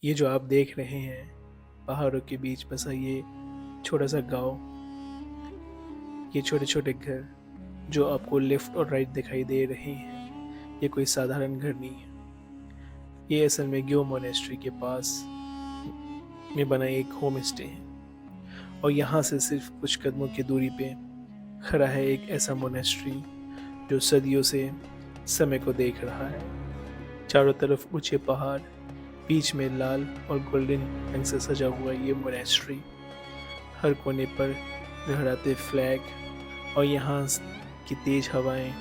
ये जो आप देख रहे हैं पहाड़ों के बीच बसा ये छोटा सा गांव, ये छोटे छोटे घर जो आपको लेफ्ट और राइट दिखाई दे रहे हैं, ये कोई साधारण घर नहीं है। ये असल में ग्यो मोनेस्ट्री के पास में बना एक होम स्टे है और यहाँ से सिर्फ कुछ कदमों की दूरी पे खड़ा है एक ऐसा मोनेस्ट्री जो सदियों से समय को देख रहा है। चारों तरफ ऊंचे पहाड़, बीच में लाल और गोल्डन रंग से सजा हुआ ये मोनेस्ट्री, हर कोने पर लहराते फ्लैग और यहाँ की तेज हवाएं,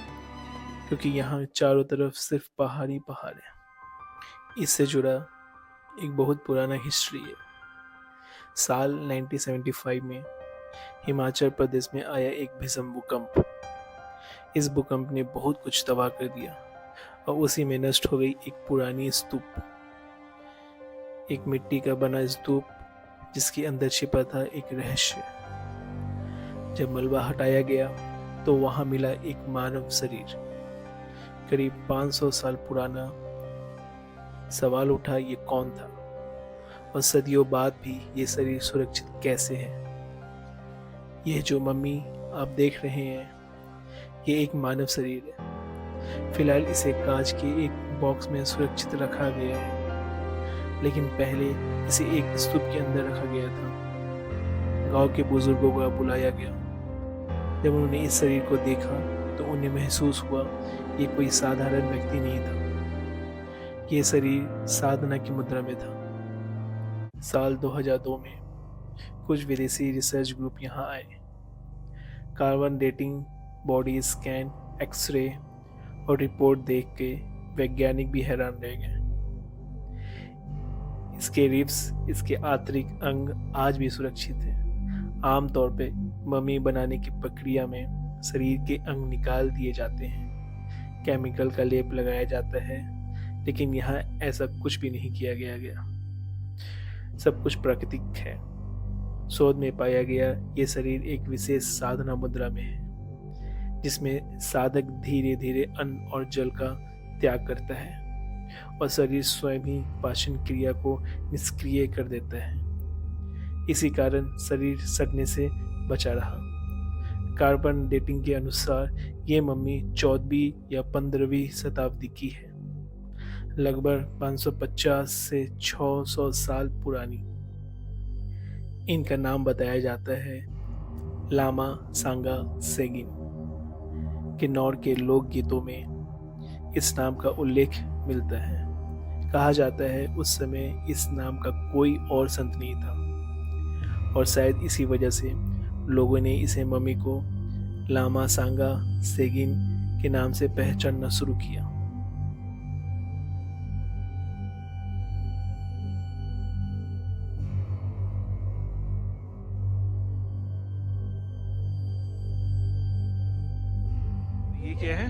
क्योंकि यहाँ चारों तरफ सिर्फ पहाड़ ही पहाड़ है। इससे जुड़ा एक बहुत पुराना हिस्ट्री है। साल 1975 में हिमाचल प्रदेश में आया एक भीषण भूकंप। इस भूकंप ने बहुत कुछ तबाह कर दिया और उसी में नष्ट हो गई एक पुरानी स्तूप, एक मिट्टी का बना स्तूप जिसके अंदर छिपा था एक रहस्य। जब मलबा हटाया गया तो वहां मिला एक मानव शरीर, करीब 500 साल पुराना। सवाल उठा, ये कौन था और सदियों बाद भी ये शरीर सुरक्षित कैसे है। यह जो मम्मी आप देख रहे हैं, ये एक मानव शरीर है। फिलहाल इसे कांच के एक बॉक्स में सुरक्षित रखा गया है, लेकिन पहले इसे एक स्तूप के अंदर रखा गया था। गांव के बुजुर्गों को बुलाया गया। जब उन्होंने इस शरीर को देखा तो उन्हें महसूस हुआ ये कोई साधारण व्यक्ति नहीं था। ये शरीर साधना की मुद्रा में था। साल 2002 में कुछ विदेशी रिसर्च ग्रुप यहाँ आए। Carbon dating, body scan, x ray और रिपोर्ट देख के वैज्ञानिक भी हैरान रह गए। इसके रिब्स, इसके आंतरिक अंग आज भी सुरक्षित हैं। आमतौर पे मम्मी बनाने की प्रक्रिया में शरीर के अंग निकाल दिए जाते हैं, केमिकल का लेप लगाया जाता है, लेकिन यहाँ ऐसा कुछ भी नहीं किया गया। सब कुछ प्राकृतिक है। शोध में पाया गया ये शरीर एक विशेष साधना मुद्रा में है, जिसमें साधक धीरे धीरे अन्न और जल का त्याग करता है और शरीर स्वयं ही पाचन क्रिया को निष्क्रिय कर देता है। इसी कारण शरीर सड़ने से बचा रहा। कार्बन डेटिंग के अनुसार ये मम्मी 14वीं या 15वीं शताब्दी की है, लगभग 550 से 600 साल पुरानी। इनका नाम बताया जाता है लामा सांगा सेगिन। किन्नौर के लोक गीतों में इस नाम का उल्लेख मिलता है। कहा जाता है उस समय इस नाम का कोई और संत नहीं था और शायद इसी वजह से लोगों ने इसे मम्मी को लामा सांगा सेगिन के नाम से पहचानना शुरू किया। ये क्या है?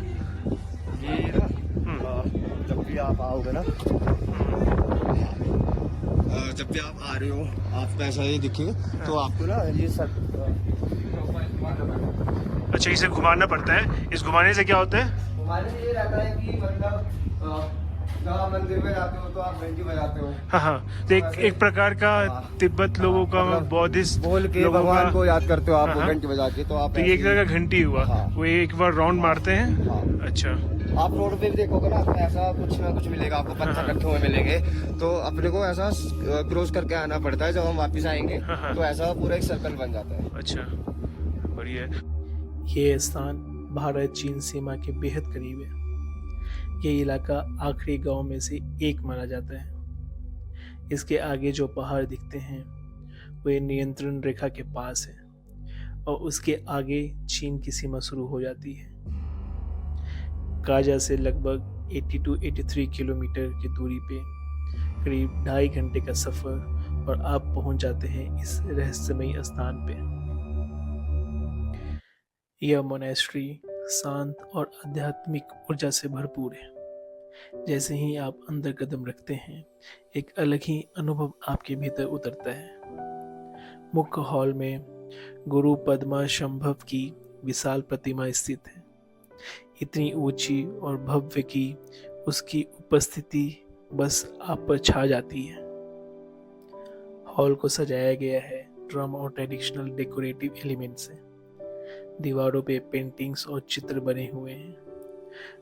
ये ना जब भी आप आओगे ना, जब भी आप आ रहे हो, आपको ऐसा ही दिखे तो आपको ना ये सब अच्छा, इसे घुमाना पड़ता है। इस घुमाने से क्या होता है? घुमाने से ये रहता है कि मतलब जब आप मंदिर में जाते हो तो आप घंटी बजाते हो। हाँ, तो एक प्रकार का तिब्बत लोगों का, मतलब बौद्धिस्ट बोल के लोगों भगवान का, को याद करते हो आप हाँ, घंटी बजा के, तो आप तो ये एक तरह का घंटी हुआ। हाँ। वो एक बार राउंड मारते हैं। हाँ। अच्छा, आप रोड पे भी देखोगे ना, तो ऐसा कुछ ना कुछ मिलेगा आपको, पत्थर रखे हुए मिलेंगे, तो अपने को ऐसा क्रॉस करके आना पड़ता है। जब हम वापस आएंगे तो ऐसा पूरा एक सर्कल बन जाता है। अच्छा, बढ़िया। ये स्थान भारत चीन सीमा के बेहद करीब है। ये इलाका आखिरी गांव में से एक माना जाता है। इसके आगे जो पहाड़ दिखते हैं वे नियंत्रण रेखा के पास है और उसके आगे चीन की सीमा शुरू हो जाती है। काजा से लगभग 82-83 किलोमीटर की दूरी पे करीब 2.5 घंटे का सफर और आप पहुंच जाते हैं इस रहस्यमयी स्थान पे। यह मोनेस्ट्री शांत और आध्यात्मिक ऊर्जा से भरपूर है। जैसे ही आप अंदर कदम रखते हैं, एक अलग ही अनुभव आपके भीतर उतरता है। मुख्य हॉल में गुरु पद्मा शंभव की विशाल प्रतिमा स्थित है, इतनी ऊंची और भव्य कि उसकी उपस्थिति बस आप पर छा जाती है। हॉल को सजाया गया है ड्रम और ट्रेडिशनल डेकोरेटिव एलिमेंट से। दीवारों पे पेंटिंग्स और चित्र बने हुए हैं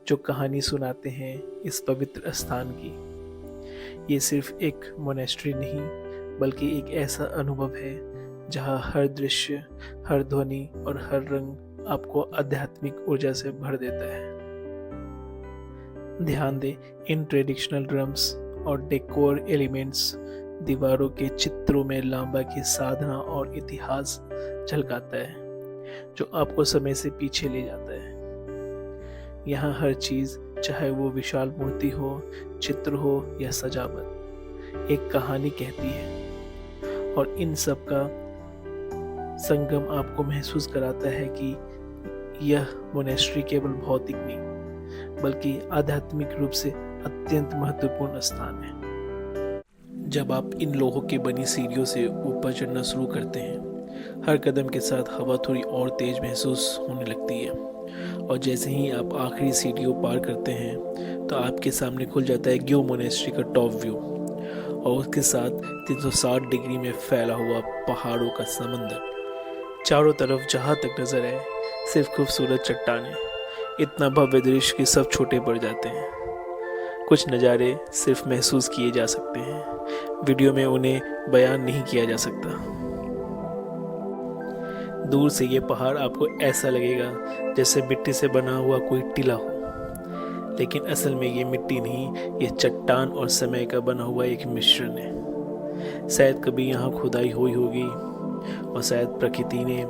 जो कहानी सुनाते हैं इस पवित्र स्थान की। ये सिर्फ एक मोनेस्ट्री नहीं बल्कि एक ऐसा अनुभव है जहाँ हर दृश्य, हर ध्वनि और हर रंग आपको आध्यात्मिक ऊर्जा से भर देता है। ध्यान दें, इन ट्रेडिशनल ड्रम्स और डेकोर एलिमेंट्स दीवारों के चित्रों में लांबा की साधना और इतिहास झलकाता है जो आपको समय से पीछे ले जाता है। यहाँ हर चीज, चाहे वो विशाल मूर्ति हो, चित्र हो या सजावट, एक कहानी कहती है और इन सब का संगम आपको महसूस कराता है कि यह मोनेस्ट्री केवल भौतिक नहीं बल्कि आध्यात्मिक रूप से अत्यंत महत्वपूर्ण स्थान है। जब आप इन लोहों की बनी सीढ़ियों से ऊपर चढ़ना शुरू करते हैं, हर कदम के साथ हवा थोड़ी और तेज महसूस होने लगती है और जैसे ही आप आखिरी सीढ़ियों पार करते हैं तो आपके सामने खुल जाता है ग्यो मोनेस्ट्री का टॉप व्यू और उसके साथ 360 डिग्री में फैला हुआ पहाड़ों का समंदर। चारों तरफ जहाँ तक नजर आए सिर्फ खूबसूरत चट्टानें, इतना भव्य दृश्य कि सब छोटे पड़ जाते हैं। कुछ नज़ारे सिर्फ महसूस किए जा सकते हैं, वीडियो में उन्हें बयान नहीं किया जा सकता। दूर से ये पहाड़ आपको ऐसा लगेगा जैसे मिट्टी से बना हुआ कोई टीला हो, लेकिन असल में ये मिट्टी नहीं, ये चट्टान और समय का बना हुआ एक मिश्रण है। शायद कभी यहाँ खुदाई हुई होगी और शायद प्रकृति ने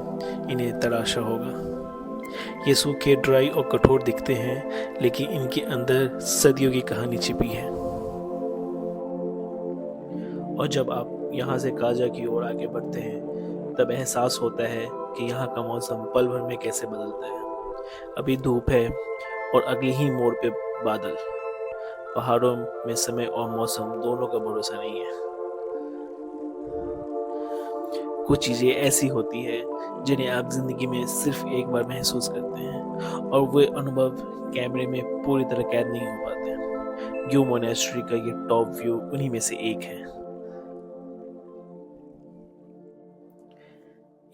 इन्हें तराशा होगा। ये सूखे, ड्राई और कठोर दिखते हैं लेकिन इनके अंदर सदियों की कहानी छिपी है। और जब आप यहाँ से काजा की ओर आगे बढ़ते हैं तब एहसास होता है कि यहाँ का मौसम पल भर में कैसे बदलता है। अभी धूप है और अगले ही मोड़ पे बादल। पहाड़ों में समय और मौसम दोनों का भरोसा नहीं है। कुछ चीजें ऐसी होती है जिन्हें आप जिंदगी में सिर्फ एक बार महसूस करते हैं और वे अनुभव कैमरे में पूरी तरह कैद नहीं हो पाते। ग्यो मोनेस्ट्री का ये टॉप व्यू उन्हीं में से एक है।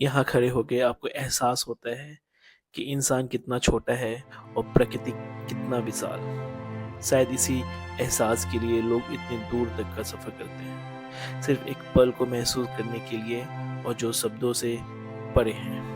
यहाँ खड़े होकर आपको एहसास होता है कि इंसान कितना छोटा है और प्रकृति कितना विशाल। शायद इसी एहसास के लिए लोग इतने दूर तक का सफर करते हैं, सिर्फ एक पल को महसूस करने के लिए और जो शब्दों से परे हैं।